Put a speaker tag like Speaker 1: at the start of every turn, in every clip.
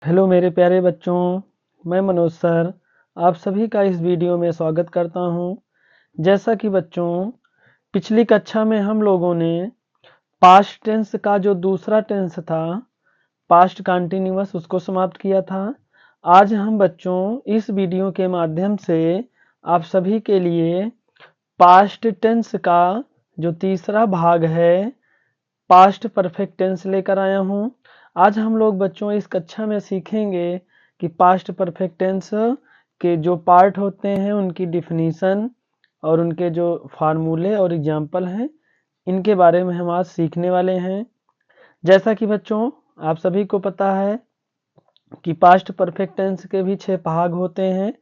Speaker 1: Hello मेरे प्यारे बच्चों, मैं मनोज सर आप सभी का इस वीडियो में स्वागत करता हूं। जैसा कि बच्चों पिछली कक्षा में हम लोगों ने पास्ट टेंस का जो दूसरा टेंस था पास्ट कंटिन्यूअस उसको समाप्त किया था। आज हम बच्चों इस वीडियो के माध्यम से आप सभी के लिए पास्ट टेंस का जो तीसरा भाग है पास्ट परफेक्ट टेंस लेकर आया हूँ। आज हम लोग बच्चों इस कक्षा में सीखेंगे कि पास्ट परफेक्ट टेंस के जो पार्ट होते हैं उनकी डिफिनीशन और उनके जो फार्मूले और एग्जाम्पल हैं इनके बारे में हम आज सीखने वाले हैं। जैसा कि बच्चों आप सभी को पता है कि पास्ट परफेक्ट टेंस के भी 6 भाग होते हैं।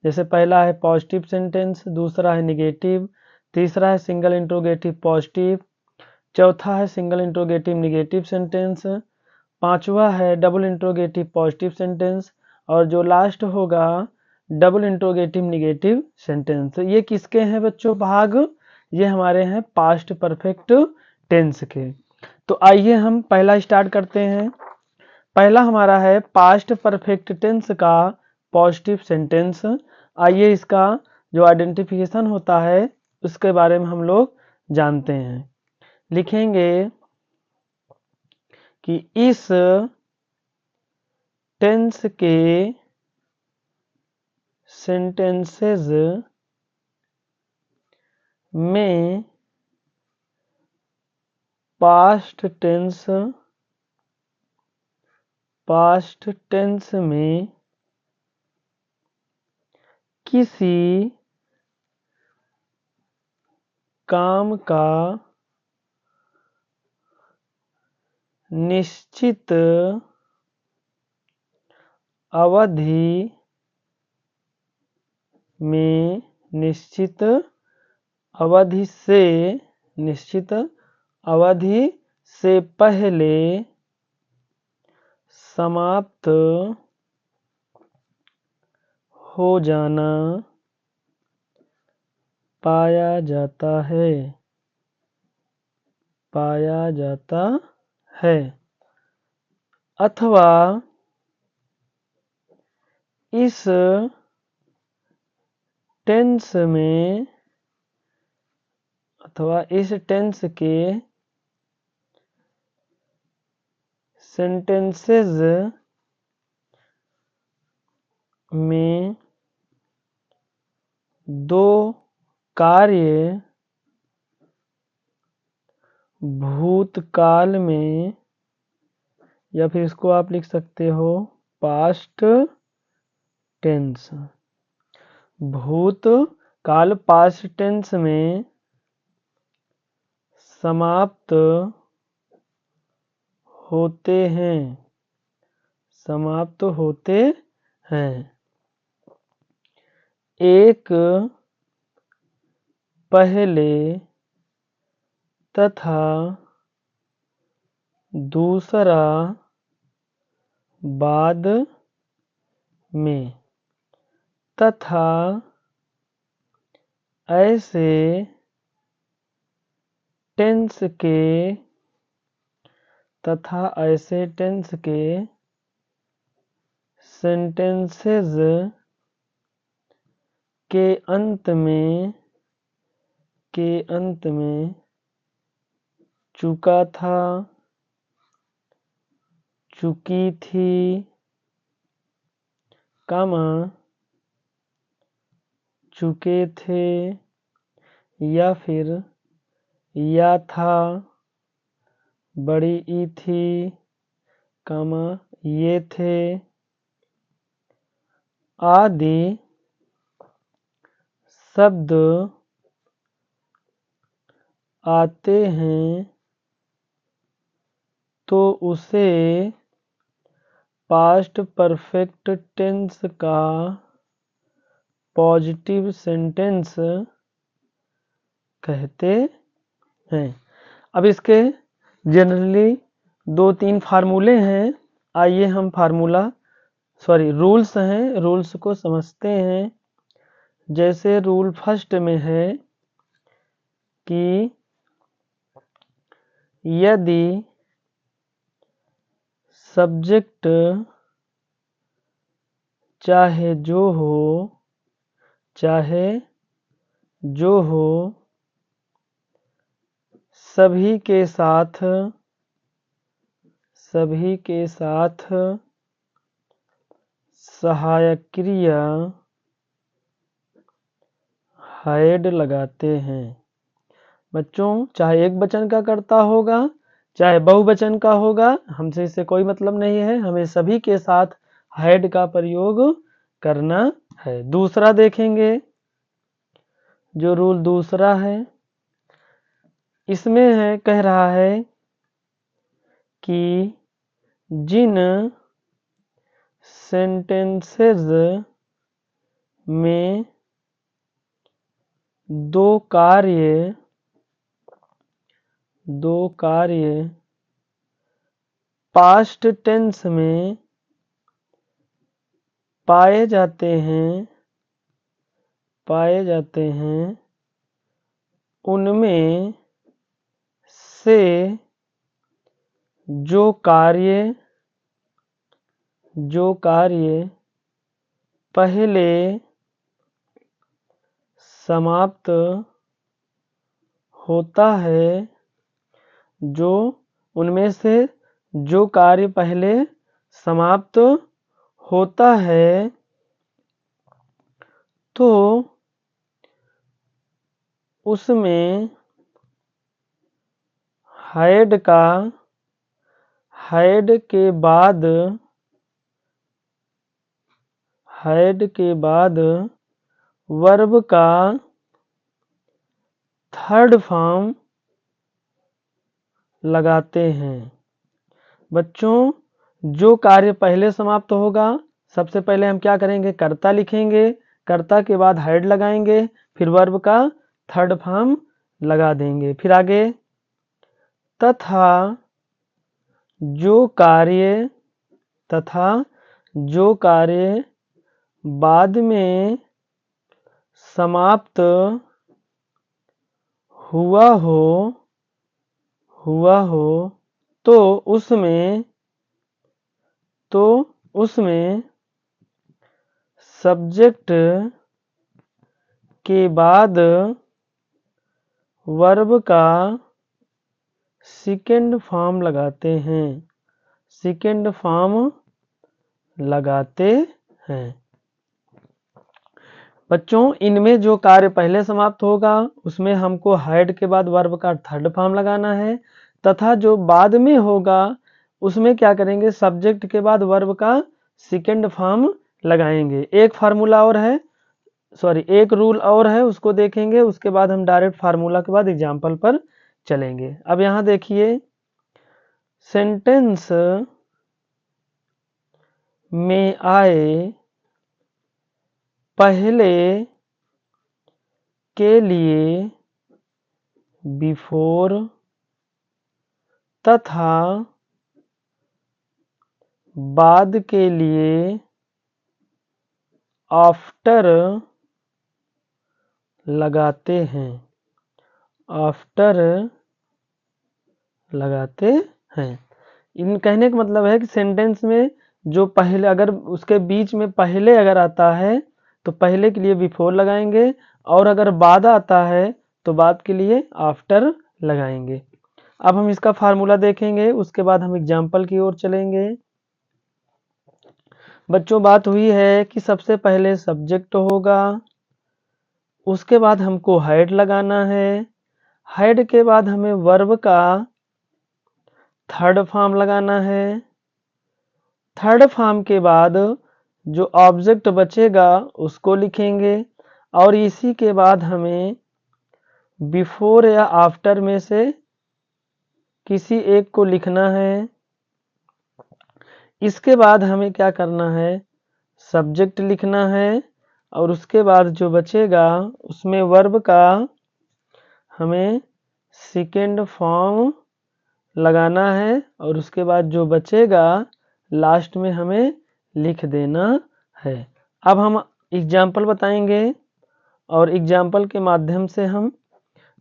Speaker 1: जैसे पहला है पॉजिटिव सेंटेंस, दूसरा है निगेटिव, तीसरा है सिंगल इंट्रोगेटिव पॉजिटिव, चौथा है सिंगल इंट्रोगेटिव निगेटिव सेंटेंस, पांचवा है डबल इंट्रोगेटिव पॉजिटिव सेंटेंस और जो लास्ट होगा डबल इंट्रोगेटिव निगेटिव सेंटेंस। ये किसके हैं बच्चों भाग? ये हमारे हैं पास्ट परफेक्ट टेंस के। तो आइए हम पहला स्टार्ट करते हैं। पहला हमारा है पास्ट परफेक्ट टेंस का पॉजिटिव सेंटेंस। आइए इसका जो आइडेंटिफिकेशन होता है उसके बारे में हम लोग जानते हैं। लिखेंगे कि इस टेंस के सेंटेंसेस में पास्ट टेंस में किसी काम का निश्चित अवधि में निश्चित अवधि से पहले समाप्त हो जाना पाया जाता है अथवा इस टेंस के सेंटेंसेस में दो कार्य भूतकाल में, या फिर इसको आप लिख सकते हो पास्ट टेंस, भूतकाल पास्ट टेंस में समाप्त होते हैं। एक पहले तथा दूसरा बाद में तथा ऐसे टेंस के सेंटेंसेस के अंत में चुका था, चुकी थी, चुके थे, या फिर या था, बड़ी ई थी, ये थे आदि शब्द आते हैं तो उसे पास्ट परफेक्ट टेंस का पॉजिटिव सेंटेंस कहते हैं। अब इसके जनरली 2-3 फार्मूले हैं। आइए हम रूल्स हैं, रूल्स को समझते हैं। जैसे रूल फर्स्ट में है कि यदि सब्जेक्ट चाहे जो हो, चाहे जो हो, सभी के साथ, सभी के साथ सहायक क्रिया हैड लगाते हैं। बच्चों, चाहे एक वचन का कर्ता होगा चाहे बहुवचन का होगा, हमसे इससे कोई मतलब नहीं है, हमें सभी के साथ हैड का प्रयोग करना है। दूसरा देखेंगे, जो रूल दूसरा है, इसमें है कह रहा है कि जिन सेंटेंसेस में दो कार्य पास्ट टेंस में पाए जाते हैं, उनमें से जो कार्य पहले समाप्त होता है, उनमें से जो कार्य पहले समाप्त होता है, तो उसमें हैड के बाद वर्ब का थर्ड फॉर्म लगाते हैं। बच्चों, जो कार्य पहले समाप्त होगा, सबसे पहले हम क्या करेंगे, कर्ता लिखेंगे, कर्ता के बाद हैड लगाएंगे, फिर वर्ब का थर्ड फॉर्म लगा देंगे। फिर आगे, तथा जो कार्य बाद में समाप्त हुआ हो तो उसमें सब्जेक्ट के बाद वर्ब का सेकंड फॉर्म लगाते हैं। बच्चों, इनमें जो कार्य पहले समाप्त होगा उसमें हमको हैड के बाद वर्ब का थर्ड फॉर्म लगाना है, तथा जो बाद में होगा उसमें क्या करेंगे, सब्जेक्ट के बाद वर्ब का सेकंड फॉर्म लगाएंगे। एक रूल और है, उसको देखेंगे, उसके बाद हम डायरेक्ट फार्मूला के बाद एग्जाम्पल पर चलेंगे। अब यहां देखिए, सेंटेंस में आए पहले के लिए बिफोर तथा बाद के लिए आफ्टर लगाते हैं। इन कहने का मतलब है कि सेंटेंस में जो पहले, अगर उसके बीच में पहले अगर आता है तो पहले के लिए बिफोर लगाएंगे, और अगर बाद आता है तो बाद के लिए आफ्टर लगाएंगे। अब हम इसका फार्मूला देखेंगे, उसके बाद हम एग्जाम्पल की ओर चलेंगे। बच्चों, बात हुई है कि सबसे पहले सब्जेक्ट होगा, उसके बाद हमको हैड लगाना है, हैड के बाद हमें वर्ब का थर्ड फॉर्म लगाना है, थर्ड फॉर्म के बाद जो ऑब्जेक्ट बचेगा उसको लिखेंगे, और इसी के बाद हमें बिफोर या आफ्टर में से किसी एक को लिखना है। इसके बाद हमें क्या करना है, सब्जेक्ट लिखना है, और उसके बाद जो बचेगा उसमें वर्ब का हमें सेकंड फॉर्म लगाना है, और उसके बाद जो बचेगा लास्ट में हमें लिख देना है। अब हम एग्जाम्पल बताएंगे, और एग्जाम्पल के माध्यम से हम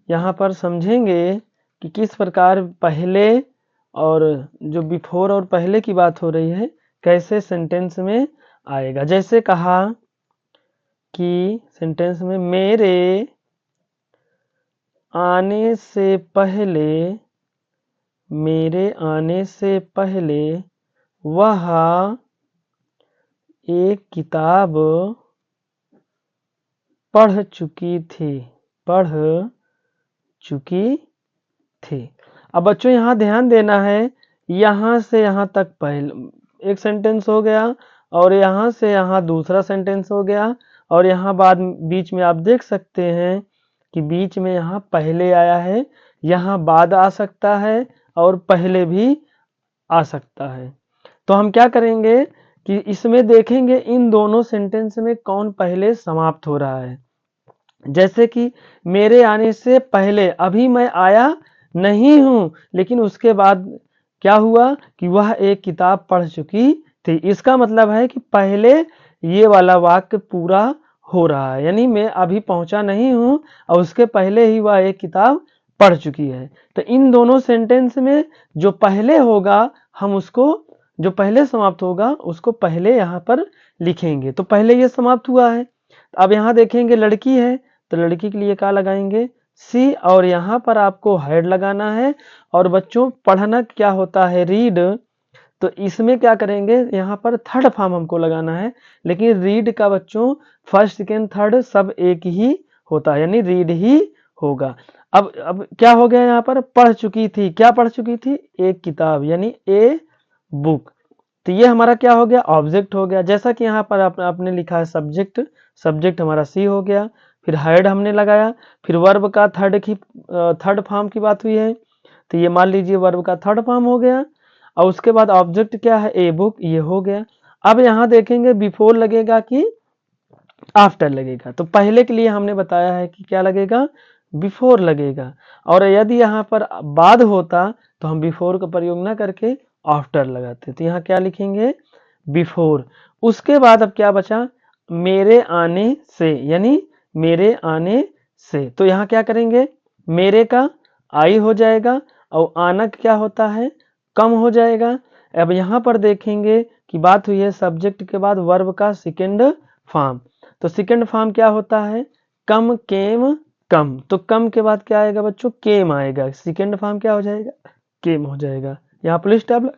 Speaker 1: यहाँ पर समझेंगे कि किस प्रकार पहले और जो बिफोर और पहले की बात हो रही है, कैसे सेंटेंस में आएगा। जैसे कहा कि सेंटेंस में मेरे आने से पहले, मेरे आने से पहले वह एक किताब पढ़ चुकी थी, पढ़ चुकी थी। अब बच्चों यहाँ ध्यान देना है, यहाँ से यहाँ तक पहले एक सेंटेंस हो गया और यहाँ से यहाँ दूसरा सेंटेंस हो गया, और यहाँ बाद बीच में आप देख सकते हैं कि बीच में यहाँ पहले आया है, यहाँ बाद आ सकता है और पहले भी आ सकता है। तो हम क्या करेंगे कि इसमें देखेंगे इन दोनों सेंटेंस में कौन पहले समाप्त हो रहा है। जैसे कि मेरे आने से पहले, अभी मैं आया नहीं हूं, लेकिन उसके बाद क्या हुआ कि वह एक किताब पढ़ चुकी थी। इसका मतलब है कि पहले ये वाला वाक्य पूरा हो रहा है, यानी मैं अभी पहुंचा नहीं हूं और उसके पहले ही वह एक किताब पढ़ चुकी है। तो इन दोनों सेंटेंस में जो पहले होगा हम उसको, जो पहले समाप्त होगा उसको पहले यहाँ पर लिखेंगे। तो पहले ये समाप्त हुआ है। अब यहाँ देखेंगे लड़की है, तो लड़की के लिए क्या लगाएंगे, सी, और यहाँ पर आपको हेड लगाना है। और बच्चों पढ़ना क्या होता है, रीड, तो इसमें क्या करेंगे, यहाँ पर थर्ड फॉर्म हमको लगाना है, लेकिन रीड का बच्चों फर्स्ट सेकेंड थर्ड सब एक ही होता है, यानी रीड ही होगा। अब क्या हो गया, यहाँ पर पढ़ चुकी थी, क्या पढ़ चुकी थी, एक किताब, यानी ए बुक। तो ये हमारा क्या हो गया, ऑब्जेक्ट हो गया। जैसा कि यहाँ पर आपने लिखा है सब्जेक्ट, सब्जेक्ट हमारा सी हो गया। फिर हेड हमने लगाया, फिर वर्ब का थर्ड फॉर्म की बात हुई है, तो ये मान लीजिए वर्ब का थर्ड फॉर्म हो गया। और उसके बाद ऑब्जेक्ट क्या है, ए बुक, ये हो गया। अब यहाँ देखेंगे बिफोर लगेगा कि आफ्टर लगेगा। तो पहले के लिए हमने बताया है कि क्या लगेगा, बिफोर लगेगा, और यदि यहाँ पर बाद होता तो हम बिफोर का प्रयोग ना करके आफ्टर लगाते। तो यहाँ क्या लिखेंगे, बिफोर। उसके बाद अब क्या बचा, मेरे आने से, यानी मेरे आने से, तो यहाँ क्या करेंगे, मेरे का आई हो जाएगा और आना क्या होता है, कम हो जाएगा। अब यहाँ पर देखेंगे कि बात हुई है सब्जेक्ट के बाद वर्ब का सेकेंड फॉर्म, तो सेकेंड फॉर्म क्या होता है, कम, केम, कम। तो कम के बाद क्या आएगा बच्चों, केम आएगा, सेकेंड फॉर्म क्या हो जाएगा, केम हो जाएगा। यहाँ पुलिस स्टॉप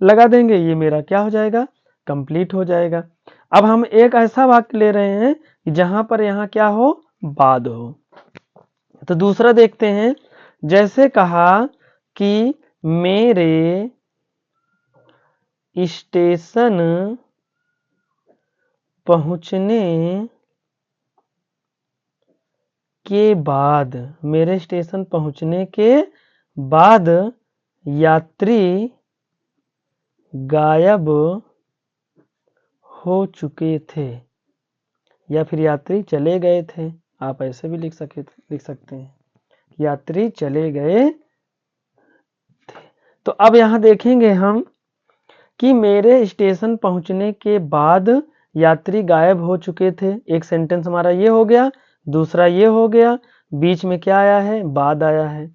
Speaker 1: लगा देंगे, ये मेरा क्या हो जाएगा, कंप्लीट हो जाएगा। अब हम एक ऐसा वाक्य ले रहे हैं कि जहां पर यहाँ क्या हो, बाद हो। तो दूसरा देखते हैं, जैसे कहा कि मेरे स्टेशन पहुंचने के बाद, मेरे स्टेशन पहुंचने के बाद यात्री गायब हो चुके थे, या फिर यात्री चले गए थे, आप ऐसे भी लिख सकते हैं, यात्री चले गए थे। तो अब यहां देखेंगे हम कि मेरे स्टेशन पहुंचने के बाद यात्री गायब हो चुके थे। एक सेंटेंस हमारा ये हो गया, दूसरा ये हो गया, बीच में क्या आया है, बाद आया है।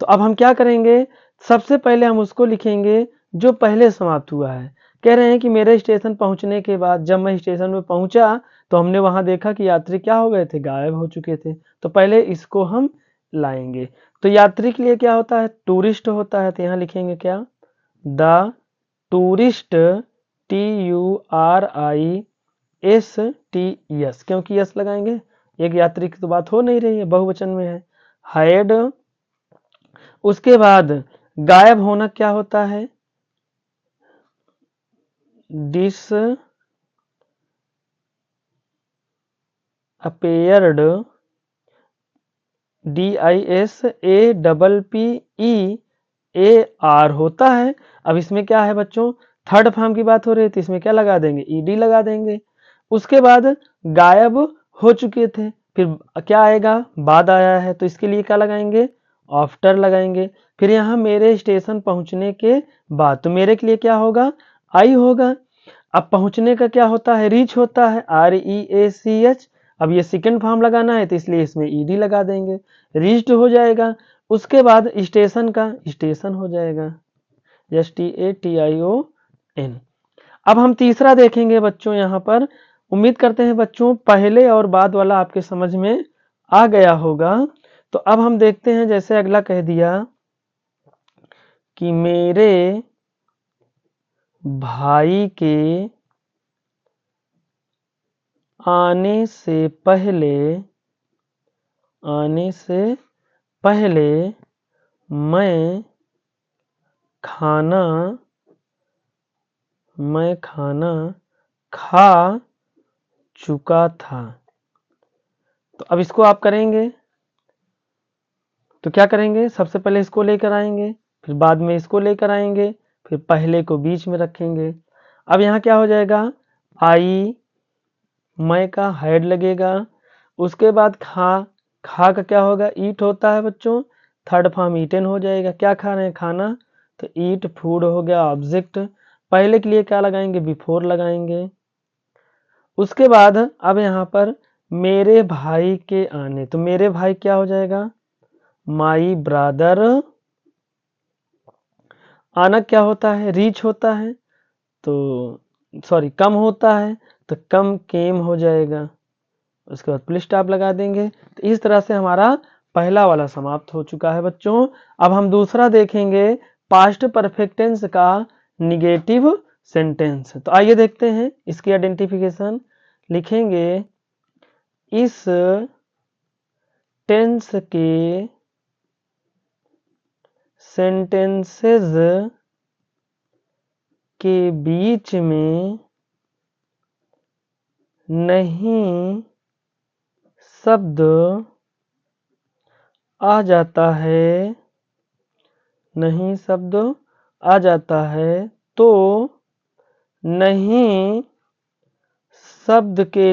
Speaker 1: तो अब हम क्या करेंगे, सबसे पहले हम उसको लिखेंगे जो पहले समाप्त हुआ है। कह रहे हैं कि मेरे स्टेशन पहुंचने के बाद, जब मैं स्टेशन में पहुंचा तो हमने वहां देखा कि यात्री क्या हो गए थे, गायब हो चुके थे। तो पहले इसको हम लाएंगे। तो यात्री के लिए क्या होता है, टूरिस्ट होता है, तो यहाँ लिखेंगे क्या, द टूरिस्ट, TURIST, क्योंकि यस लगाएंगे, एक यात्री की तो बात हो नहीं रही है, बहुवचन में है, हैड। उसके बाद गायब होना क्या होता है, डिस अपेयर्ड, DISAPPEAR होता है। अब इसमें क्या है बच्चों, थर्ड फॉर्म की बात हो रही है, तो इसमें क्या लगा देंगे, ED लगा देंगे। उसके बाद गायब हो चुके थे, फिर क्या आएगा, बाद आया है, तो इसके लिए क्या लगाएंगे, आफ्टर लगाएंगे। फिर यहाँ मेरे स्टेशन पहुंचने के बाद, तो मेरे के लिए क्या होगा, आई होगा। अब पहुंचने का क्या होता है, रीच होता है, REACH। अब ये सेकंड फॉर्म लगाना है तो इसलिए इसमें ED लगा देंगे, रीच्ड हो जाएगा। उसके बाद स्टेशन का स्टेशन हो जाएगा, STATION। अब हम तीसरा देखेंगे बच्चों। यहाँ पर उम्मीद करते हैं बच्चों पहले और बाद वाला आपके समझ में आ गया होगा। तो अब हम देखते हैं, जैसे अगला कह दिया कि मेरे भाई के आने से पहले मैं खाना खा चुका था। तो अब इसको आप करेंगे तो क्या करेंगे, सबसे पहले इसको लेकर आएंगे, फिर बाद में इसको लेकर आएंगे, फिर पहले को बीच में रखेंगे। अब यहाँ क्या हो जाएगा, आई मैं का हेड लगेगा, उसके बाद खा का क्या होगा, ईट होता है बच्चों, थर्ड फॉर्म ईटन हो जाएगा। क्या खा रहे हैं, खाना, तो ईट फूड हो गया ऑब्जेक्ट। पहले के लिए क्या लगाएंगे, बिफोर लगाएंगे। उसके बाद अब यहाँ पर मेरे भाई के आने, तो मेरे भाई क्या हो जाएगा, माई ब्रदर। आना क्या होता है, रीच होता है, तो सॉरी कम होता है, तो कम केम हो जाएगा। उसके बाद पुलिस स्टॉप लगा देंगे। तो इस तरह से हमारा पहला वाला समाप्त हो चुका है बच्चों। अब हम दूसरा देखेंगे, पास्ट परफेक्ट टेंस का निगेटिव सेंटेंस। तो आइए देखते हैं इसकी आइडेंटिफिकेशन। लिखेंगे इस टेंस के सेंटेंसेस के बीच में नहीं शब्द आ जाता है, तो नहीं शब्द के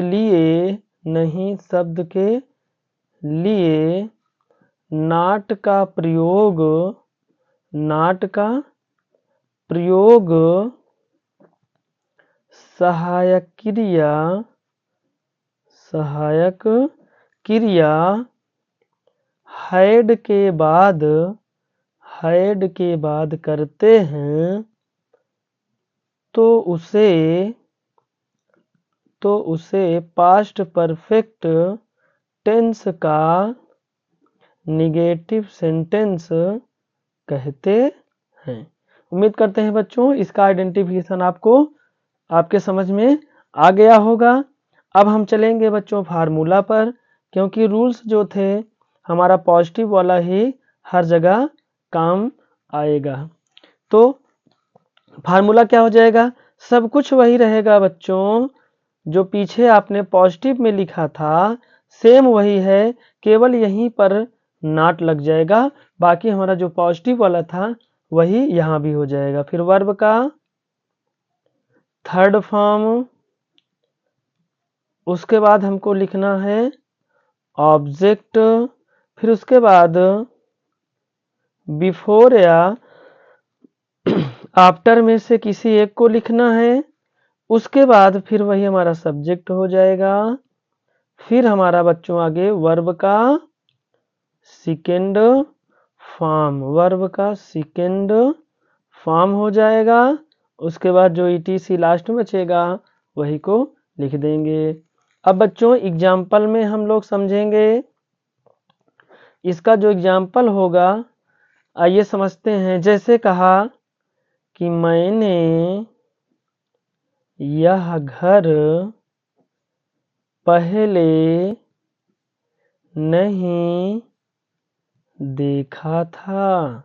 Speaker 1: लिए नॉट का प्रयोग सहायक क्रिया हैड के बाद करते हैं, तो उसे पास्ट परफेक्ट टेंस का निगेटिव सेंटेंस कहते हैं। उम्मीद करते हैं बच्चों इसका आइडेंटिफिकेशन आपके समझ में आ गया होगा। अब हम चलेंगे बच्चों फार्मूला पर, क्योंकि रूल्स जो थे हमारा पॉजिटिव वाला ही हर जगह काम आएगा। तो फार्मूला क्या हो जाएगा, सब कुछ वही रहेगा बच्चों, जो पीछे आपने पॉजिटिव में लिखा था सेम वही है, केवल यहीं पर नॉट लग जाएगा। बाकी हमारा जो पॉजिटिव वाला था वही यहाँ भी हो जाएगा। फिर वर्ब का थर्ड फॉर्म, उसके बाद हमको लिखना है ऑब्जेक्ट, फिर उसके बाद बिफोर या आफ्टर में से किसी एक को लिखना है। उसके बाद फिर वही हमारा सब्जेक्ट हो जाएगा। फिर हमारा बच्चों आगे वर्ब का सेकेंड फॉर्म हो जाएगा। उसके बाद जो ईटीसी लास्ट में बचेगा वही को लिख देंगे। अब बच्चों एग्जाम्पल में हम लोग समझेंगे। इसका जो एग्जाम्पल होगा आइए समझते हैं। जैसे कहा कि मैंने यह घर पहले नहीं देखा था।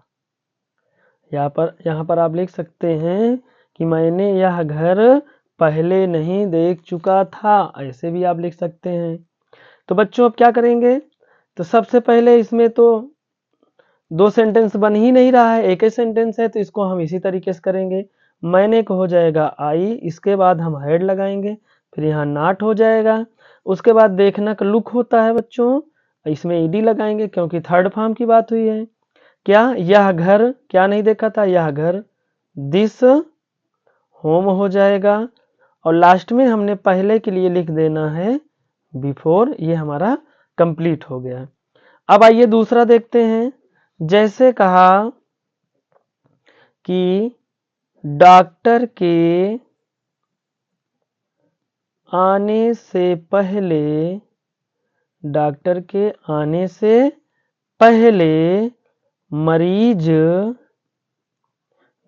Speaker 1: यहाँ पर आप लिख सकते हैं कि मैंने यह घर पहले नहीं देख चुका था, ऐसे भी आप लिख सकते हैं। तो बच्चों अब क्या करेंगे, तो सबसे पहले इसमें तो दो सेंटेंस बन ही नहीं रहा है, एक ही सेंटेंस है, तो इसको हम इसी तरीके से करेंगे। मैंने को हो जाएगा आई, इसके बाद हम हेड लगाएंगे, फिर यहाँ नॉट हो जाएगा। उसके बाद देखना का लुक होता है बच्चों, इसमें ईडी लगाएंगे क्योंकि थर्ड फॉर्म की बात हुई है। क्या यह घर क्या नहीं देखा था, यह घर दिस होम हो जाएगा। और लास्ट में हमने पहले के लिए लिख देना है बिफोर। ये हमारा कंप्लीट हो गया। अब आइए दूसरा देखते हैं। जैसे कहा कि डॉक्टर के आने से पहले, डॉक्टर के आने से पहले मरीज,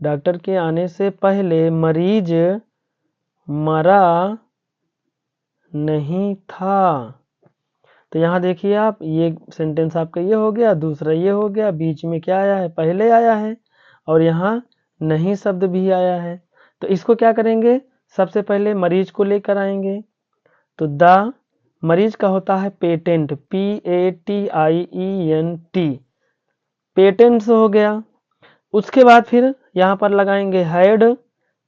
Speaker 1: डॉक्टर के आने से पहले मरीज मरा नहीं था। तो यहाँ देखिए आप, ये सेंटेंस आपका ये हो गया, दूसरा ये हो गया, बीच में क्या आया है, पहले आया है, और यहाँ नहीं शब्द भी आया है। तो इसको क्या करेंगे, सबसे पहले मरीज को लेकर आएंगे। तो द मरीज का होता है पेटेंट, PATIENT, पेटेंट्स हो गया। उसके बाद फिर यहाँ पर लगाएंगे हैड,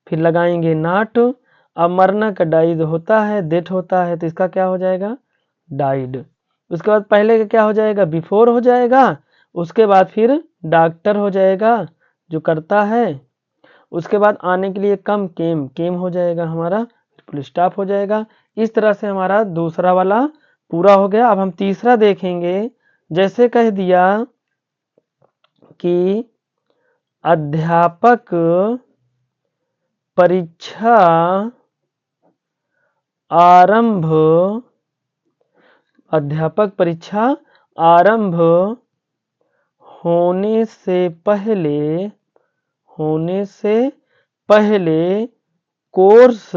Speaker 1: फिर लगाएंगे नॉट। अब मरना का डाइड होता है, डेथ होता है, तो इसका क्या हो जाएगा, डाइड। उसके बाद पहले का क्या हो जाएगा, बिफोर हो जाएगा। उसके बाद फिर डॉक्टर हो जाएगा जो करता है। उसके बाद आने के लिए कम, केम, केम हो जाएगा हमारा, फुल स्टॉप हो जाएगा। इस तरह से हमारा दूसरा वाला पूरा हो गया। अब हम तीसरा देखेंगे। जैसे कह दिया कि अध्यापक परीक्षा आरंभ, अध्यापक परीक्षा आरंभ होने से पहले, होने से पहले कोर्स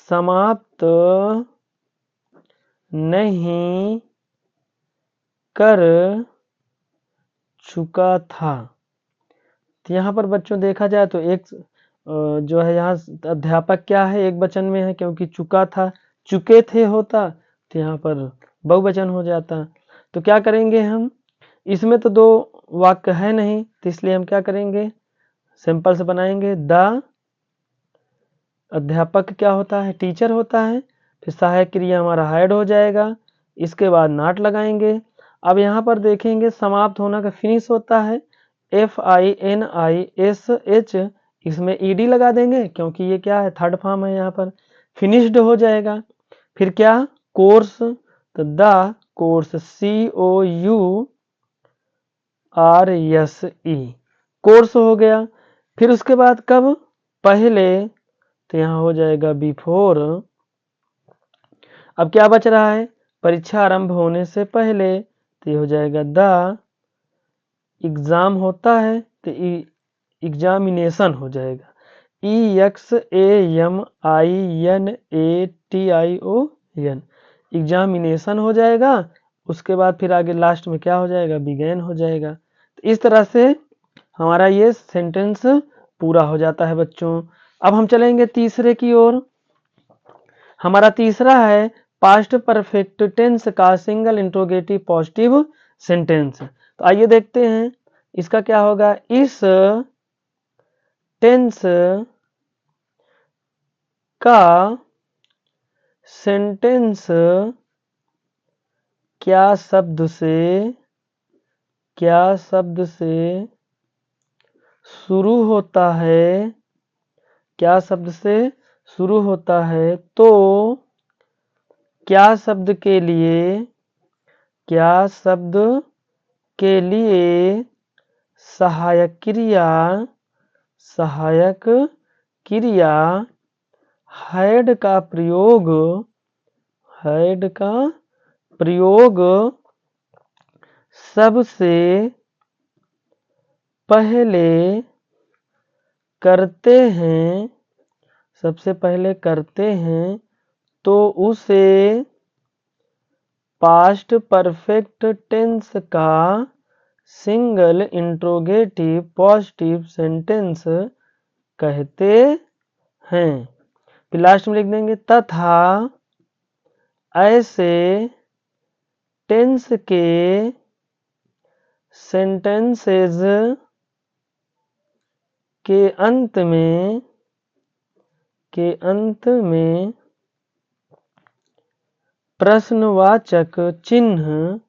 Speaker 1: समाप्त नहीं कर चुका था। तो यहाँ पर बच्चों देखा जाए तो एक जो है यहाँ अध्यापक क्या है, एक वचन में है, क्योंकि चुका था, चुके थे होता तो यहाँ पर बहुवचन हो जाता। तो क्या करेंगे हम, इसमें तो दो वाक्य है नहीं, तो इसलिए हम क्या करेंगे, सिंपल से बनाएंगे। द अध्यापक क्या होता है, टीचर होता है, फिर सहायक क्रिया हमारा हायर्ड हो जाएगा। इसके बाद नॉट लगाएंगे। अब यहाँ पर देखेंगे समाप्त होना का फिनिश होता है, FINISH, इसमें ED लगा देंगे क्योंकि ये क्या है, थर्ड फॉर्म है, यहाँ पर फिनिश्ड हो जाएगा। फिर क्या, कोर्स, तो द कोर्स, COURSE, कोर्स हो गया। फिर उसके बाद कब, पहले, तो यहाँ हो जाएगा बिफोर। अब क्या बच रहा है, परीक्षा आरंभ होने से पहले, तो ये हो जाएगा द एग्जाम होता है, तो एग्जामिनेशन हो जाएगा, EXAMINATION, एग्जामिनेशन हो जाएगा। उसके बाद फिर आगे लास्ट में क्या हो जाएगा, बिगेन हो जाएगा। तो इस तरह से हमारा ये सेंटेंस पूरा हो जाता है बच्चों। अब हम चलेंगे तीसरे की ओर। हमारा तीसरा है पास्ट परफेक्ट टेंस का सिंगल इंट्रोगेटिव पॉजिटिव सेंटेंस। तो आइए देखते हैं इसका क्या होगा। इस टेंस का सेंटेंस क्या शब्द से, क्या शब्द से शुरू होता है, क्या शब्द से शुरू होता है, तो क्या शब्द के लिए, क्या शब्द के लिए सहायक क्रिया, सहायक क्रिया हैड का प्रयोग, हैड का प्रयोग सबसे पहले करते हैं, सबसे पहले करते हैं, तो उसे पास्ट परफेक्ट टेंस का सिंगल इंट्रोगेटिव पॉजिटिव सेंटेंस कहते हैं। फिर लास्ट में लिख देंगे तथा ऐसे टेंस के सेंटेंसेस के अंत में, के अंत में प्रश्नवाचक चिन्ह,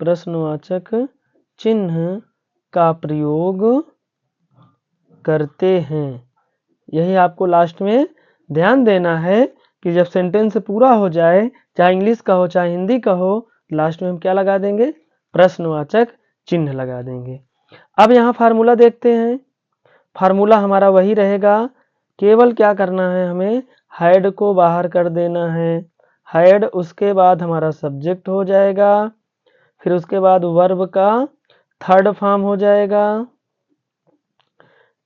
Speaker 1: प्रश्नवाचक चिन्ह का प्रयोग करते हैं। यही आपको लास्ट में ध्यान देना है कि जब सेंटेंस पूरा हो जाए, चाहे इंग्लिश का हो चाहे हिंदी का हो, लास्ट में हम क्या लगा देंगे, प्रश्नवाचक चिन्ह लगा देंगे। अब यहाँ फार्मूला देखते हैं। फार्मूला हमारा वही रहेगा, केवल क्या करना है, हमें हैड को बाहर कर देना है। हैड उसके बाद हमारा सब्जेक्ट हो जाएगा, फिर उसके बाद वर्ब का थर्ड फॉर्म हो जाएगा,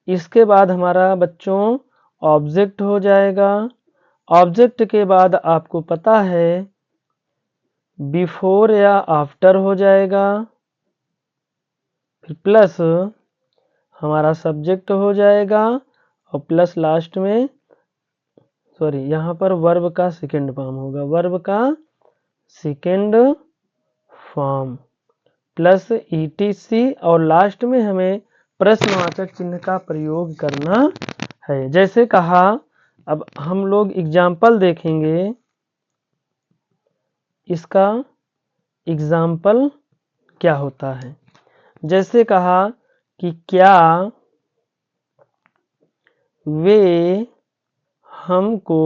Speaker 1: इसके बाद हमारा बच्चों ऑब्जेक्ट हो जाएगा। ऑब्जेक्ट के बाद आपको पता है बिफोर या आफ्टर हो जाएगा, फिर प्लस हमारा सब्जेक्ट हो जाएगा और प्लस लास्ट में यहाँ पर वर्ब का सेकेंड फॉर्म होगा, वर्ब का सेकेंड फॉर्म प्लस ETC और लास्ट में हमें प्रश्नवाचक चिन्ह का प्रयोग करना है। जैसे कहा, अब हम लोग एग्जाम्पल देखेंगे, इसका एग्जाम्पल क्या होता है। जैसे कहा कि क्या वे हमको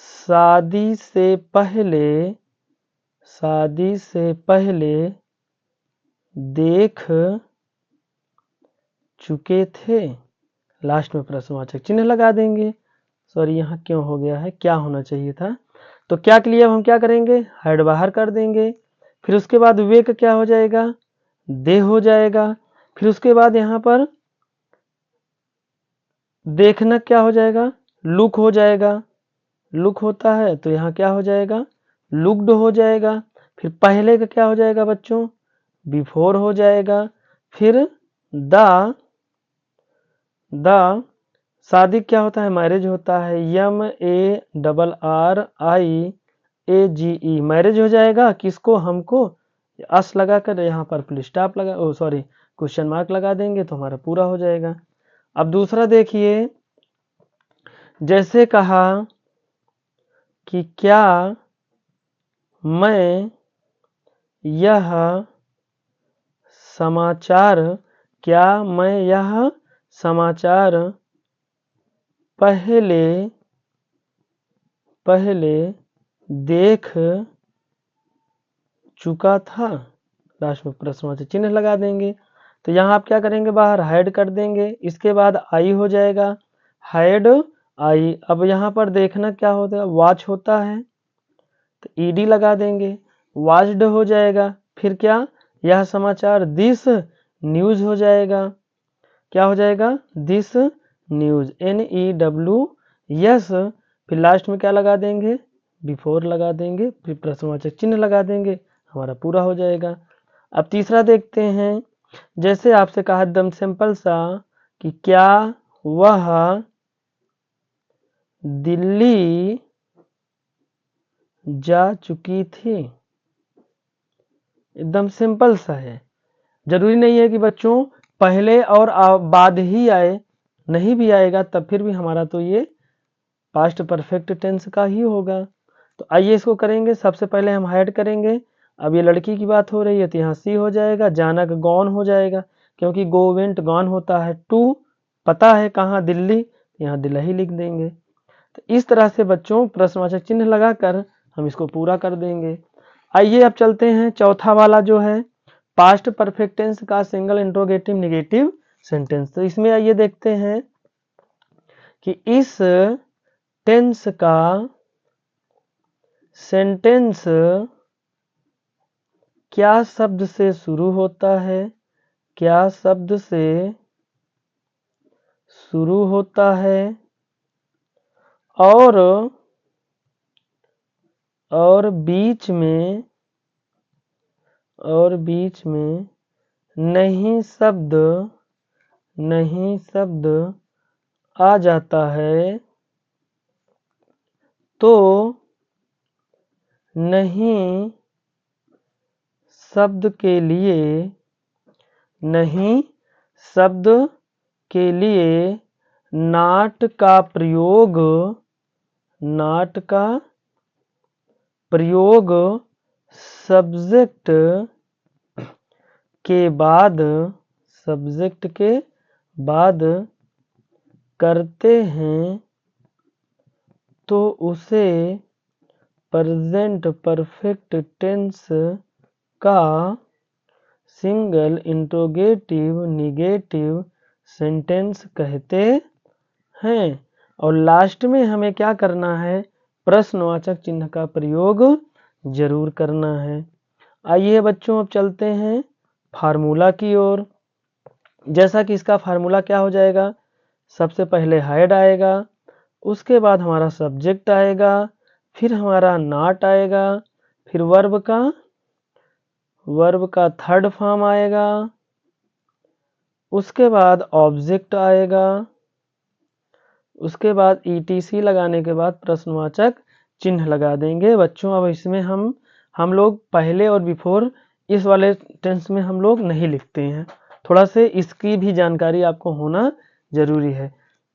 Speaker 1: शादी से पहले देख चुके थे। लास्ट में प्रश्नवाचक चिन्ह लगा देंगे। सॉरी, यहाँ क्यों हो गया है, क्या होना चाहिए था। तो क्या के लिए हम क्या करेंगे, हैड बाहर कर देंगे, फिर उसके बाद वे का क्या हो जाएगा, दे हो जाएगा, फिर उसके बाद यहाँ पर देखना क्या हो जाएगा, लुक हो जाएगा, लुक होता है तो यहाँ क्या हो जाएगा, लुक्ड हो जाएगा, फिर पहले का क्या हो जाएगा बच्चों, बिफोर हो जाएगा, फिर द शादी क्या होता है, मैरिज होता है, MARRIAGE मैरिज हो जाएगा, किसको, हमको, अस लगाकर यहाँ पर फुल स्टॉप लगा क्वेश्चन मार्क लगा देंगे तो हमारा पूरा हो जाएगा। अब दूसरा देखिए, जैसे कहा कि क्या मैं यह समाचार पहले देख चुका था। लास्ट में प्रश्नवाचक चिन्ह लगा देंगे। तो यहाँ आप क्या करेंगे, बाहर हैड कर देंगे, इसके बाद आई हो जाएगा, हैड आई। अब यहाँ पर देखना क्या होता है, वॉच होता है तो ED लगा देंगे, वॉच्ड हो जाएगा, फिर क्या, यह समाचार, दिस न्यूज हो जाएगा, क्या हो जाएगा, दिस न्यूज, NEWS, फिर लास्ट में क्या लगा देंगे, बिफोर लगा देंगे, फिर प्रश्नवाचक चिन्ह लगा देंगे, हमारा पूरा हो जाएगा। अब तीसरा देखते हैं, जैसे आपसे कहा एकदम सिंपल सा कि क्या वह दिल्ली जा चुकी थी। एकदम सिंपल सा है, जरूरी नहीं है कि बच्चों पहले और बाद ही आए, नहीं भी आएगा तब फिर भी हमारा तो ये पास्ट परफेक्ट टेंस का ही होगा। तो आइए इसको करेंगे। सबसे पहले हम हैड करेंगे। अब ये लड़की की बात हो रही है तो यहाँ सी हो जाएगा, जाना का गॉन हो जाएगा, क्योंकि गो वेंट गॉन होता है, टू पता है कहाँ, दिल्ली, यहाँ दिल्ली लिख देंगे। तो इस तरह से बच्चों प्रश्नवाचक चिन्ह लगाकर हम इसको पूरा कर देंगे। आइए अब चलते हैं चौथा वाला जो है पास्ट परफेक्ट टेंस का सिंगल इंट्रोगेटिव नेगेटिव सेंटेंस। तो इसमें आइए देखते हैं कि इस टेंस का सेंटेंस क्या शब्द से शुरू होता है, क्या शब्द से शुरू होता है और बीच में नहीं शब्द आ जाता है, तो नहीं शब्द के लिए नॉट का प्रयोग सब्जेक्ट के बाद करते हैं तो उसे प्रेजेंट परफेक्ट टेंस का सिंगल इंट्रोगेटिव नेगेटिव सेंटेंस कहते हैं। और लास्ट में हमें क्या करना है, प्रश्नवाचक चिन्ह का प्रयोग जरूर करना है। आइए बच्चों अब चलते हैं फार्मूला की ओर। जैसा कि इसका फार्मूला क्या हो जाएगा, सबसे पहले हेड आएगा, उसके बाद हमारा सब्जेक्ट आएगा, फिर हमारा नॉट आएगा, फिर वर्ब का थर्ड फॉर्म आएगा, उसके बाद ऑब्जेक्ट आएगा, उसके बाद ETC लगाने के बाद प्रश्नवाचक चिन्ह लगा देंगे। बच्चों अब इसमें हम लोग पहले और बिफोर इस वाले टेंस में हम लोग नहीं लिखते हैं, थोड़ा से इसकी भी जानकारी आपको होना जरूरी है।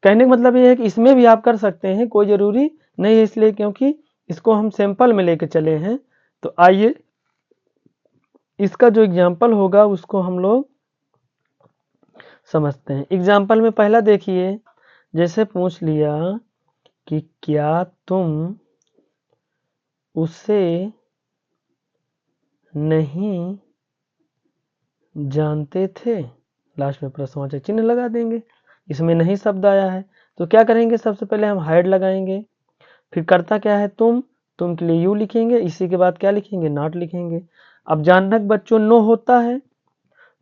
Speaker 1: कहने का मतलब ये है कि इसमें भी आप कर सकते हैं, कोई जरूरी नहीं है, इसलिए क्योंकि इसको हम सैंपल में लेके चले हैं। तो आइए इसका जो एग्जाम्पल होगा उसको हम लोग समझते हैं। एग्जाम्पल में पहला देखिए, जैसे पूछ लिया कि क्या तुम उसे नहीं जानते थे, लास्ट में प्रश्नवाचक चिन्ह लगा देंगे। इसमें नहीं शब्द आया है तो क्या करेंगे, सबसे पहले हम हाइड लगाएंगे, फिर करता क्या है, तुम के लिए यू लिखेंगे, इसी के बाद क्या लिखेंगे, नॉट लिखेंगे। अब जहां तक बच्चों नो होता है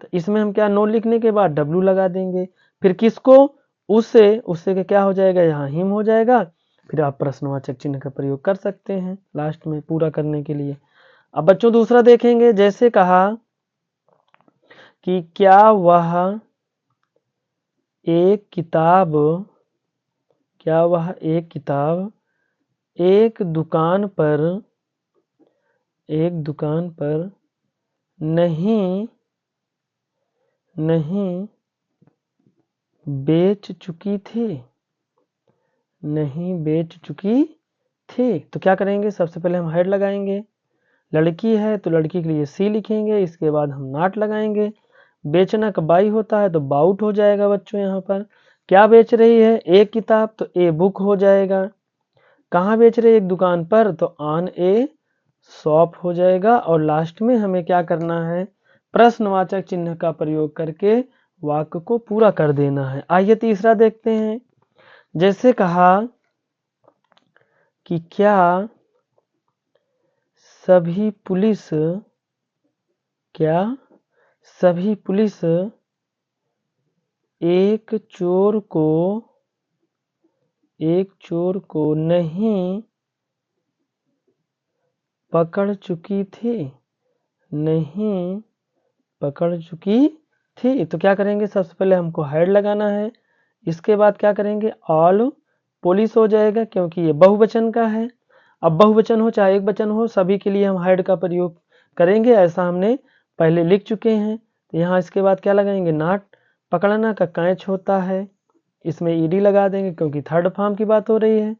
Speaker 1: तो इसमें हम क्या, नो लिखने के बाद डब्लू लगा देंगे, फिर किसको, उससे के क्या हो जाएगा, यहाँ हिम हो जाएगा, फिर आप प्रश्नवाचक चिन्ह का प्रयोग कर सकते हैं लास्ट में पूरा करने के लिए। अब बच्चों दूसरा देखेंगे, जैसे कहा कि क्या वह एक किताब एक दुकान पर नहीं बेच चुकी थी। तो क्या करेंगे, सबसे पहले हम हेड लगाएंगे, लड़की है तो लड़की के लिए सी लिखेंगे, इसके बाद हम नॉट लगाएंगे। बेचना का बाई होता है तो बाउट हो जाएगा बच्चों। यहाँ पर क्या बेच रही है, एक किताब, तो ए बुक हो जाएगा। कहाँ बेच रही है, एक दुकान पर, तो ऑन ए शॉप हो जाएगा। और लास्ट में हमें क्या करना है, प्रश्नवाचक चिन्ह का प्रयोग करके वाक्य को पूरा कर देना है। आइए तीसरा देखते हैं, जैसे कहा कि क्या सभी पुलिस एक चोर को नहीं पकड़ चुकी थी। तो क्या करेंगे, सबसे पहले हमको हेड लगाना है, इसके बाद क्या करेंगे, ऑल पुलिस हो जाएगा क्योंकि ये बहुवचन का है। अब बहुवचन हो चाहे एक वचन हो, सभी के लिए हम हेड का प्रयोग करेंगे, ऐसा हमने पहले लिख चुके हैं। तो यहाँ इसके बाद क्या लगाएंगे, नॉट, पकड़ना का कैच होता है, इसमें ईडी लगा देंगे क्योंकि थर्ड फॉर्म की बात हो रही है।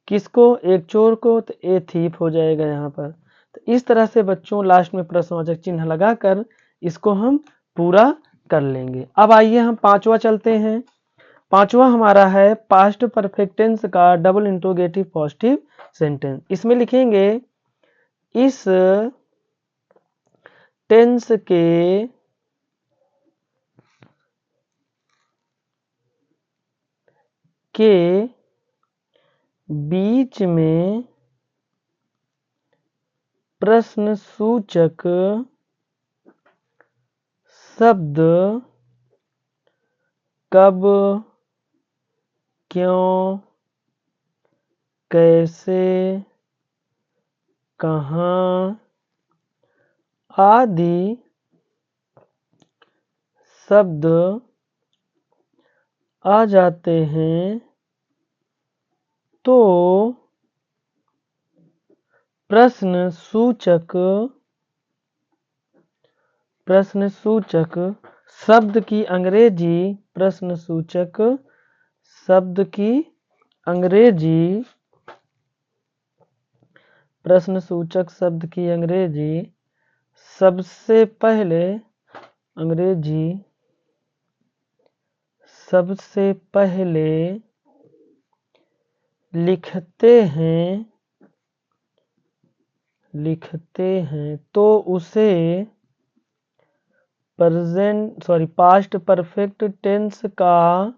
Speaker 1: किसको, एक चोर को, तो ए थीप हो जाएगा यहाँ पर। तो इस तरह से बच्चों लास्ट में प्रश्नवाचक चिन्ह लगाकर इसको हम पूरा कर लेंगे। अब आइए हम पांचवा चलते हैं। पांचवा हमारा है पास्ट परफेक्ट टेंस का डबल इंट्रोगेटिव पॉजिटिव सेंटेंस। इसमें लिखेंगे, इस टेंस के बीच में प्रश्नसूचक शब्द कब, क्यों, कैसे, कहाँ आदि शब्द आ जाते हैं तो प्रश्नसूचक शब्द की अंग्रेजी सबसे पहले लिखते हैं तो उसे पास्ट परफेक्ट टेंस का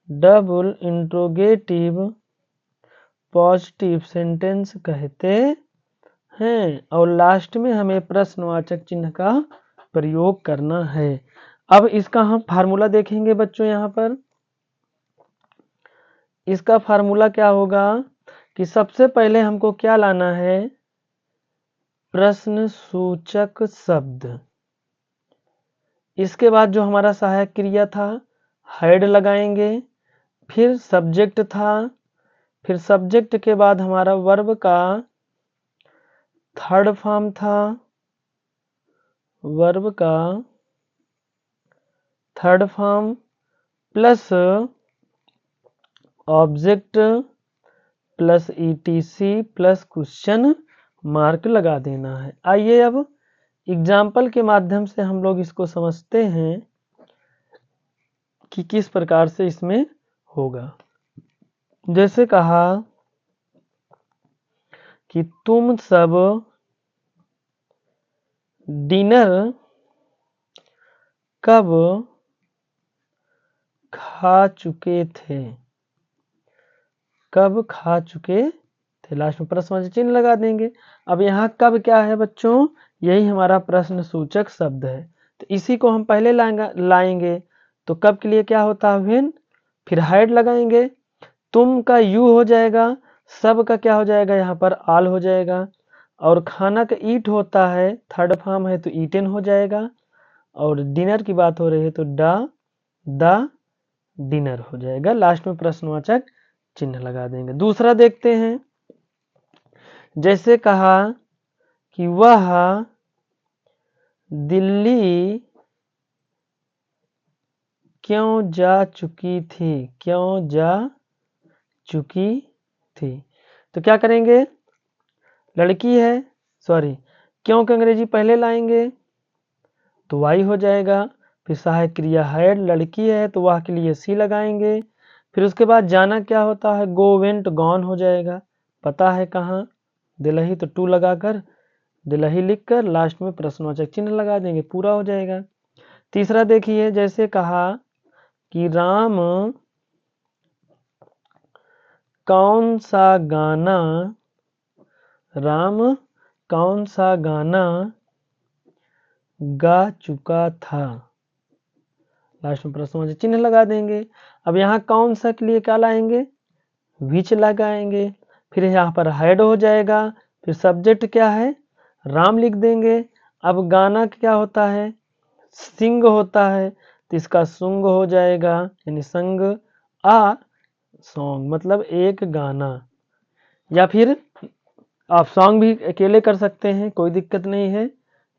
Speaker 1: डबल इंट्रोगेटिव पॉजिटिव सेंटेंस कहते हैं। और लास्ट में हमें प्रश्नवाचक चिन्ह का प्रयोग करना है। अब इसका हम फार्मूला देखेंगे बच्चों। यहाँ पर इसका फार्मूला क्या होगा कि सबसे पहले हमको क्या लाना है, प्रश्न सूचक शब्द। इसके बाद जो हमारा सहायक क्रिया था हेड लगाएंगे, फिर सब्जेक्ट था, फिर सब्जेक्ट के बाद हमारा वर्ब का थर्ड फॉर्म था, वर्ब का third form plus object plus etc plus question mark लगा देना है। आइए अब एग्जाम्पल के माध्यम से हम लोग इसको समझते हैं कि किस प्रकार से इसमें होगा। जैसे कहा कि तुम सब डिनर कब खा चुके थे, कब खा चुके थे, लास्ट में प्रश्नवाचक चिन्ह लगा देंगे। अब यहाँ कब क्या है बच्चों, यही हमारा प्रश्न सूचक शब्द है, तो इसी को हम पहले लाएंगे। तो कब के लिए क्या होता है व्हेन, फिर हेड लगाएंगे, तुम का यू हो जाएगा, सब का क्या हो जाएगा यहाँ पर आल हो जाएगा, और खाना का ईट होता है, थर्ड फॉर्म है तो ईटेन हो जाएगा, और डिनर की बात हो रही है तो द डिनर हो जाएगा। लास्ट में प्रश्नवाचक चिन्ह लगा देंगे। दूसरा देखते हैं, जैसे कहा कि वह दिल्ली क्यों जा चुकी थी, क्यों जा चुकी थी, तो क्या करेंगे, लड़की है, क्यों के अंग्रेजी पहले लाएंगे तो वाई हो जाएगा, फिर सहायक क्रिया है, लड़की है तो वह के लिए सी लगाएंगे, फिर उसके बाद जाना क्या होता है, गो वेंट गॉन हो जाएगा, पता है कहाँ, दिल्ली तो टू लगाकर दिल्ली लिखकर लास्ट में प्रश्नवाचक चिन्ह लगा देंगे, पूरा हो जाएगा। तीसरा देखिए, जैसे कहा कि राम कौन सा गाना गा चुका था, लास्ट में प्रश्नवाचक चिन्ह लगा देंगे। अब यहाँ कौन सा के लिए क्या लाएंगे, विच लगाएंगे, फिर यहाँ पर हेड हो जाएगा, फिर सब्जेक्ट क्या है, राम लिख देंगे। अब गाना क्या होता है, सिंग होता है, तो इसका सुंग हो जाएगा, यानी संग आ सॉन्ग, मतलब एक गाना, या फिर आप सॉन्ग भी अकेले कर सकते हैं, कोई दिक्कत नहीं है,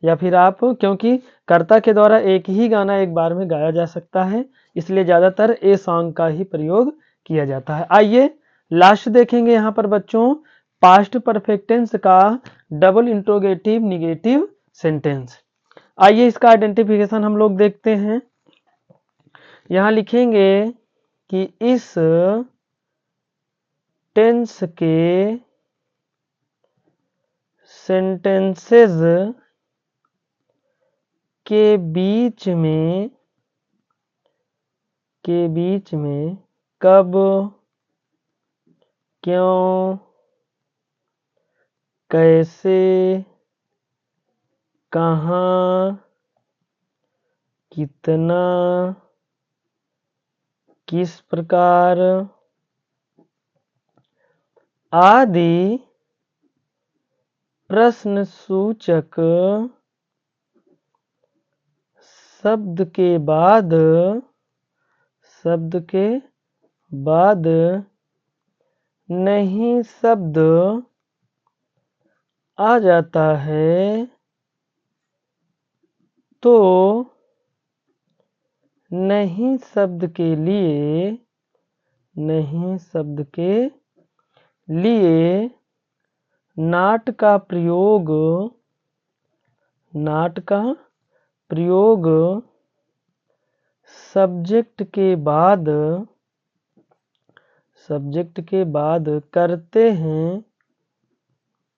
Speaker 1: या फिर आप, क्योंकि कर्ता के द्वारा एक ही गाना एक बार में गाया जा सकता है, इसलिए ज़्यादातर ए सॉन्ग का ही प्रयोग किया जाता है। आइए लास्ट देखेंगे यहाँ पर बच्चों, पास्ट परफेक्ट टेंस का डबल इंट्रोगेटिव निगेटिव सेंटेंस। आइए इसका आइडेंटिफिकेशन हम लोग देखते हैं। यहाँ लिखेंगे कि इस टेंस के सेंटेंसेस के बीच में कब, क्यों, कैसे, कहाँ, कितना, किस प्रकार आदि प्रश्न सूचक शब्द के बाद नहीं शब्द आ जाता है तो नहीं शब्द के लिए नॉट का प्रयोग सब्जेक्ट के बाद करते हैं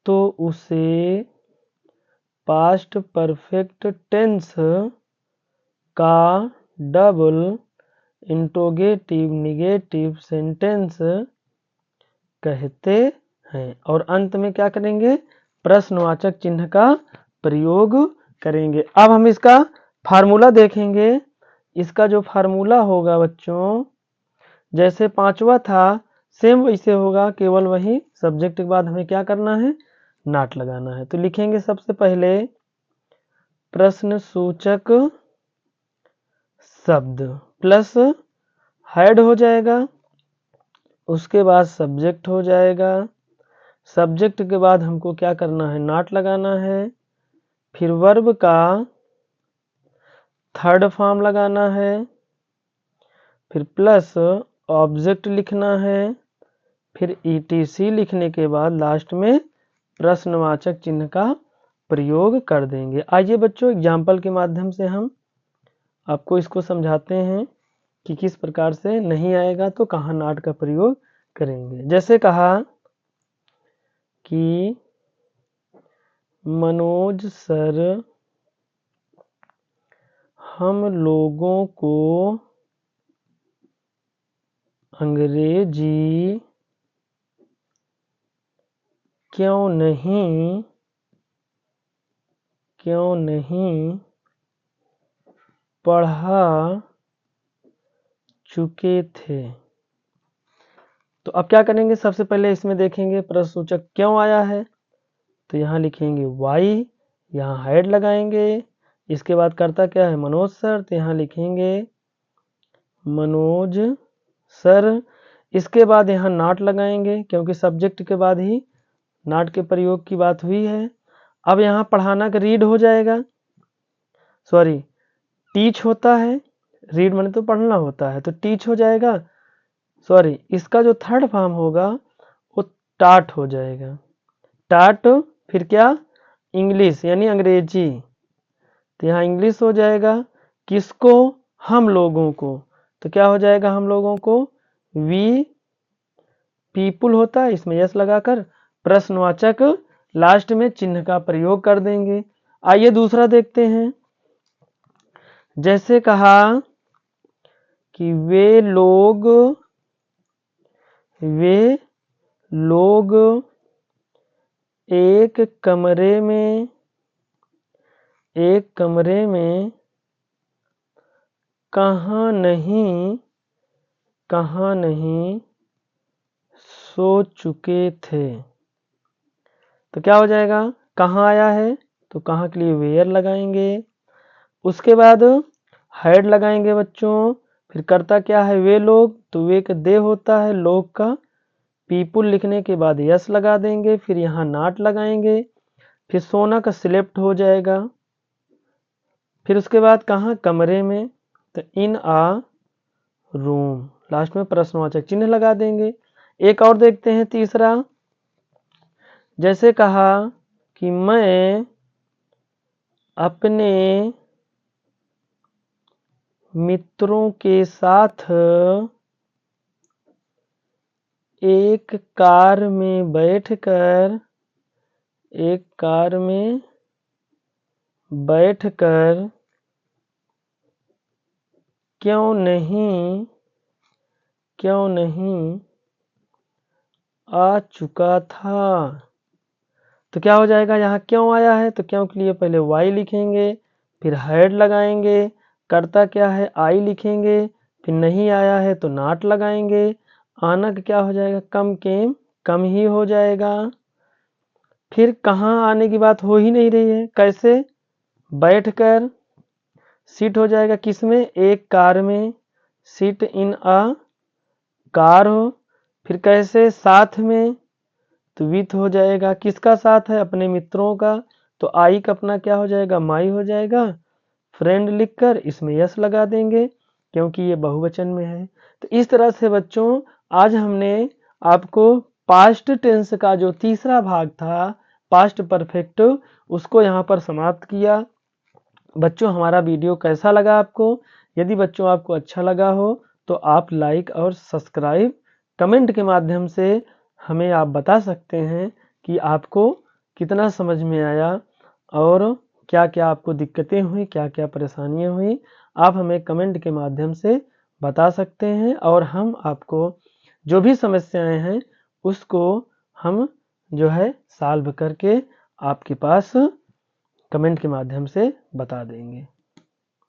Speaker 1: तो उसे पास्ट परफेक्ट टेंस का डबल इंट्रोगेटिव निगेटिव सेंटेंस कहते हैं। और अंत में क्या करेंगे, प्रश्नवाचक चिन्ह का प्रयोग करेंगे। अब हम इसका फार्मूला देखेंगे। इसका जो फार्मूला होगा बच्चों, जैसे पांचवा था सेम वैसे होगा, केवल वही सब्जेक्ट के बाद हमें क्या करना है, नॉट लगाना है। तो लिखेंगे सबसे पहले प्रश्न सूचक शब्द प्लस हेड हो जाएगा, उसके बाद सब्जेक्ट हो जाएगा, सब्जेक्ट के बाद हमको क्या करना है, नॉट लगाना है, फिर वर्ब का थर्ड फॉर्म लगाना है, फिर प्लस ऑब्जेक्ट लिखना है, फिर ETC लिखने के बाद लास्ट में प्रश्नवाचक चिन्ह का प्रयोग कर देंगे। आइए बच्चों एग्जाम्पल के माध्यम से हम आपको इसको समझाते हैं कि किस प्रकार से नहीं आएगा तो कहाँ नॉट का प्रयोग करेंगे। जैसे कहा कि मनोज सर हम लोगों को अंग्रेजी क्यों नहीं पढ़ा चुके थे। तो अब क्या करेंगे, सबसे पहले इसमें देखेंगे प्रश्नसूचक क्यों आया है, तो यहाँ लिखेंगे वाई, यहाँ हेड लगाएंगे, इसके बाद करता क्या है, मनोज सर, तो यहाँ लिखेंगे मनोज सर, इसके बाद यहाँ नॉट लगाएंगे क्योंकि सब्जेक्ट के बाद ही नॉट के प्रयोग की बात हुई है। अब यहाँ पढ़ाना का रीड हो जाएगा, सॉरी टीच होता है, रीड माने तो पढ़ना होता है, तो टीच हो जाएगा, सॉरी इसका जो थर्ड फॉर्म होगा वो टाट हो जाएगा, टाट, फिर क्या, इंग्लिश यानी अंग्रेजी, तो यहाँ इंग्लिश हो जाएगा, किसको, हम लोगों को, तो क्या हो जाएगा, हम लोगों को, वी पीपुल होता है, इसमें यस लगाकर प्रश्नवाचक लास्ट में चिन्ह का प्रयोग कर देंगे। आइए दूसरा देखते हैं। जैसे कहा कि वे लोग एक कमरे में कहाँ नहीं सो चुके थे। तो क्या हो जाएगा, कहाँ आया है तो कहाँ के लिए वेयर लगाएंगे, उसके बाद हेड लगाएंगे बच्चों, फिर करता क्या है, वे लोग, तो वे का दे होता है, लोग का, पीपुल लिखने के बाद यस लगा देंगे, फिर यहाँ नॉट लगाएंगे, फिर सोना का सिलेक्ट हो जाएगा, फिर उसके बाद कहाँ, कमरे में, तो इन आ रूम, लास्ट में प्रश्नवाचक चिन्ह लगा देंगे। एक और देखते हैं तीसरा। जैसे कहा कि मैं अपने मित्रों के साथ एक कार में बैठकर क्यों नहीं आ चुका था। तो क्या हो जाएगा, यहाँ क्यों आया है तो क्यों के लिए पहले वाई लिखेंगे, फिर हेड लगाएंगे, करता क्या है, आई लिखेंगे, फिर नहीं आया है तो नॉट लगाएंगे, आना का क्या हो जाएगा, कम ही हो जाएगा। फिर कहाँ आने की बात हो ही नहीं रही है, कैसे, बैठकर, सीट हो जाएगा किसमें, एक कार में, सीट इन अ कार हो, फिर कैसे, साथ में, तो विथ हो जाएगा, किसका साथ है, अपने मित्रों का, तो आई का अपना क्या हो जाएगा, माई हो जाएगा, फ्रेंड लिखकर इसमें यस लगा देंगे क्योंकि ये बहुवचन में है। तो इस तरह से बच्चों आज हमने आपको पास्ट टेंस का जो तीसरा भाग था पास्ट परफेक्ट उसको यहाँ पर समाप्त किया। बच्चों हमारा वीडियो कैसा लगा आपको, यदि बच्चों आपको अच्छा लगा हो तो आप लाइक और सब्सक्राइब कमेंट के माध्यम से हमें आप बता सकते हैं कि आपको कितना समझ में आया और क्या क्या आपको दिक्कतें हुई, क्या क्या परेशानियां हुई। आप हमें कमेंट के माध्यम से बता सकते हैं और हम आपको जो भी समस्याएं हैं उसको हम जो है सॉल्व करके आपके पास कमेंट के माध्यम से बता देंगे।